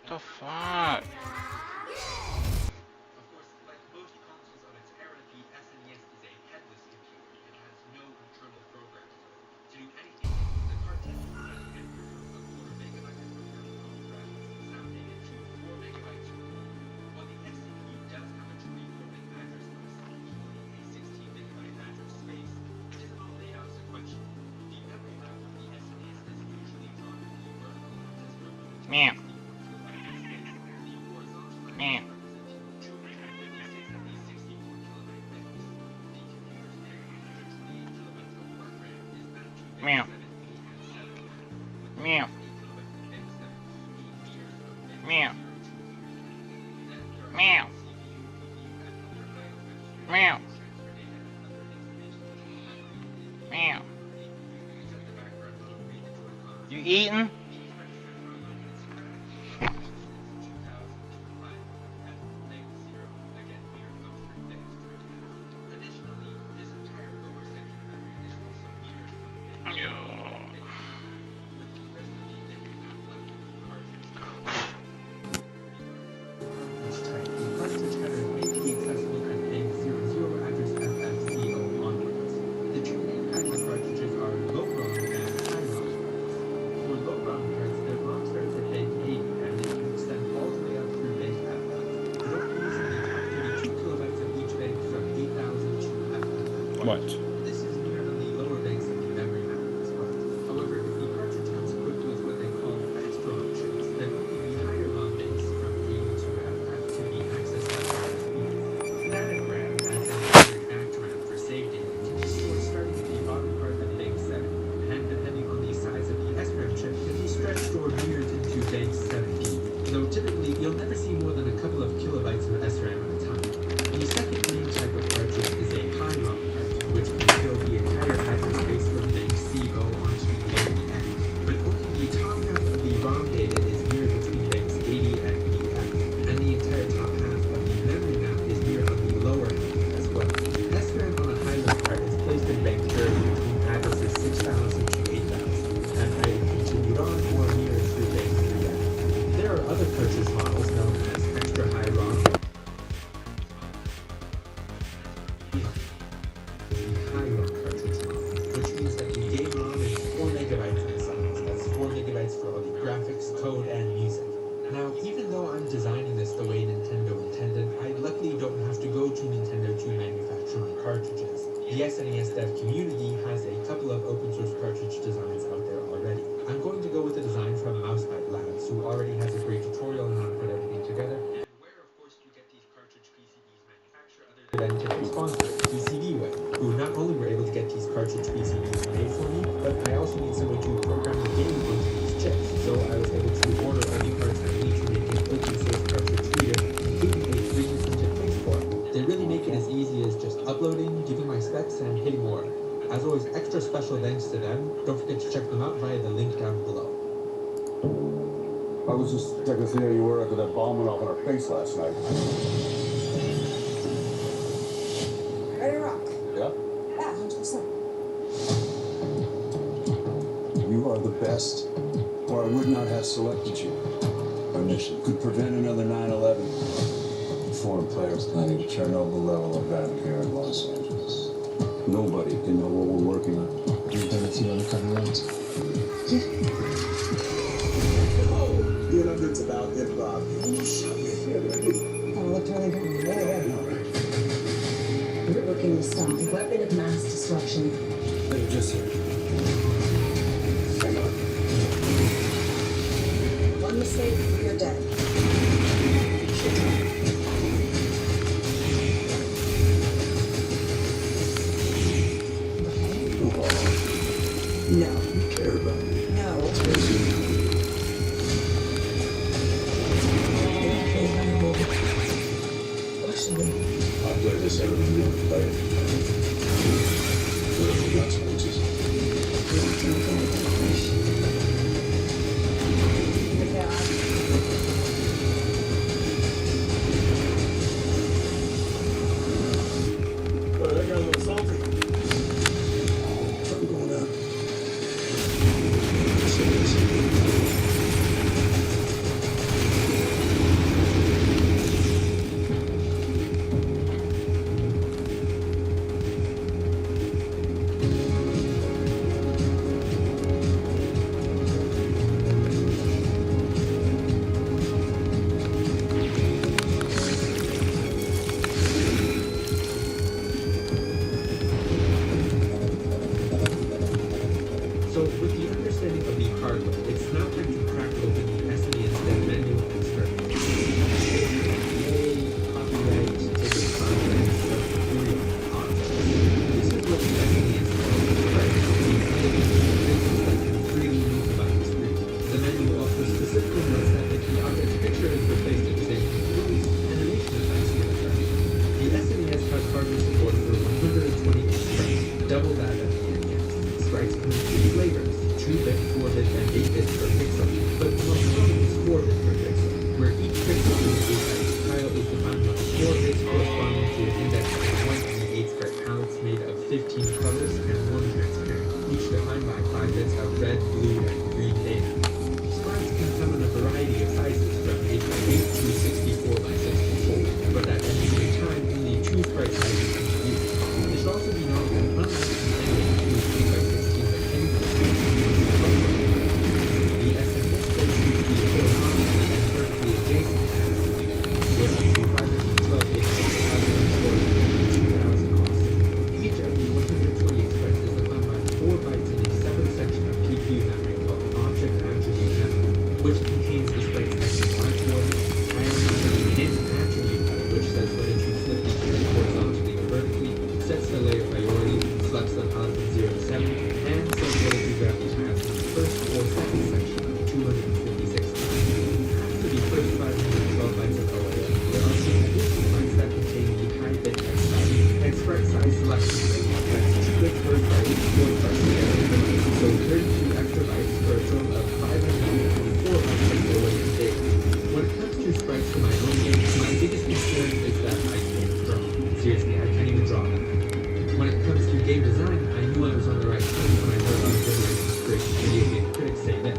The fuck? Meow. Meow. Meow. Meow. Meow. Meow. Meow. Meow. You eating? What? This is near on the lower banks of the memory map as well. However, if the cartridge comes equipped with what they call extra chips, then only the higher ROM banks from A to FF can be accessed by the Haneda Girl has an electric background for save data can be stored starting at the bottom part of bank 7, and depending on the size of the SRAM chip, can be stretched or mirrored into bank 7B. Though typically, you'll never see more than a couple of kilobytes of SRAM at a time. The second main type of cartridge is a high ROM cartridge, which can fill the entire address space from bank CO onto the very end. But only the top half of the ROM data is mirrored between banks 80 and BF, and the entire top half of the memory map is mirrored on the lower half as well. SRAM on a high-low card is placed in bank 30 between addresses 6000 to 8000, and I continued on or mirrored through bank 3F. There are other cartridge models known as extra high ROM. High ROM cartridge model, which means that the game ROM is 4 megabytes in size. That's 4 megabytes for all the graphics, code, and music. Now, even though I'm designing this the way Nintendo intended, I luckily don't have to go to Nintendo to manufacture my cartridges. The SNES dev community has a couple of open source cartridge designs out there already. I'm going to go with a design from Mousebite Labs, who already has a great tutorial on how to put everything together. And where, of course, you get these cartridge PCBs manufactured other than typical sponsor, PCBWay, who not only were able to get these cartridge PCBs made for me, but I also need someone to program the game into these chips, so I was able to order all the parts I need to make an open source cartridge reader, including a 3D printed face for it. They really make it as easy as just uploading, giving my specs, and hitting order. As always, extra special thanks to them. Don't forget to check them out via the link down below. I was just checking to see how you were after that bomb went off in our face last night. Ready to rock? Yeah? Yeah, 100%. You are the best, or I would not have selected you. Our mission could prevent another 9/11. Foreign players planning a Chernobyl level event here in Los Angeles. Nobody can know what we're working on. We've done a few undercover runs. You know, it's about improv. You shut your shit, right? Oh, it looked really good. Really good. We're looking to stop a weapon of mass destruction. They're just here. Hang on. One mistake, you're dead. No. You care about me. No. I play this every day. Play it. Whatever nuts and bolts. Good job. specifically notes that the key object's picture is replaced in the same release animation effects can occur. The SNES has hardware support for 128 sprites, double that of the NES. Sprites come in three flavors, 2-bit, 4-bit, and 8-bit per pixel, but the most common is 4-bit per pixel, where each pixel in the 8-bit tile is defined by 4 bits corresponding to an index of 1 and the 8-sprite palettes made of 15 colors and 1 transparent, each defined by 5 bits of red, blue, and green data. Sprites can come in a variety of sizes from 8x8 to 64x64, but at any given time, only 2 sprite sizes can be used. It should also be noted that unlike the NES 8x16 but any the SNES plays used to be horizontally and vertically adjacent to with up to 512 bits of 2,000 cost. Each of the 128 sprites is defined by 4 bytes in a separate section of PQ memory called object attribute memory, which contains the sprite's large order, higher number, and attribute type, which says whether to flip each sprite horizontally or vertically, sets the layer priority, selects the palette from 0 to 7, and says whether to grab the tiles in the first or second section of 256 tiles. After the first 512 bytes of OA, there are some additional bytes that contain the high bit text size and sprite size selection. That's 2 bits per sprite, 4 sprites together, so 32 extra bytes for a total of 524 bytes of OA data. When it comes to sprites for my own game, my biggest concern is that I can't draw. Seriously, I can't even draw them. When it comes to game design, I knew I was on the right track when I heard auxiliary inspiration video game critics say this.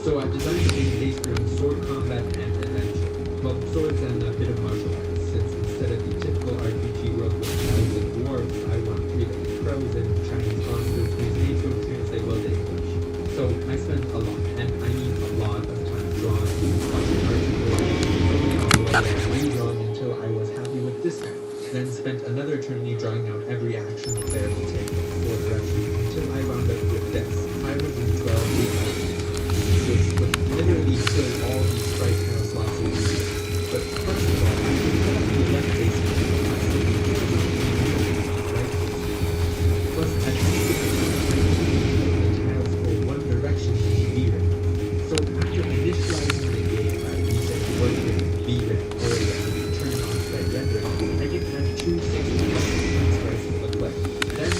So I designed a game based around sword combat and adventure. Well, swords and a bit of martial arts, since instead of the typical RPG world with elves and dwarves, I want freedom. Crows and Chinese monsters whose names don't translate well to English. So I spent a lot, and I mean a lot of time drawing, watching articles, redrawing until I was happy with this guy. Then spent another eternity drawing out every action the player will take in 4 directions until I wound up with this 512 details, which would literally fill all the sprite tile slots in the game. But first of all, I should set up the left base right? Plus, I think the tiles for one direction in VRAM. So after initializing the game by reset work with VRAM area and turn on sprite rendering, I can add 2 6 sprites to the clip. Then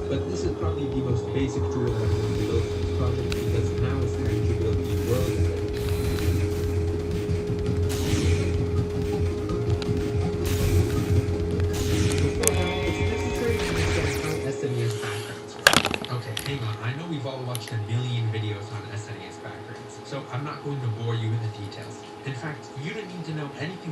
But this is probably the most basic tool that I'm going to build for this project because now it's time to build the world editor. Before that, it's necessary to understand how SNES backgrounds work. Okay, hang on. I know we've all watched a million videos on SNES backgrounds, so I'm not going to bore you with the details. In fact, you don't need to know anything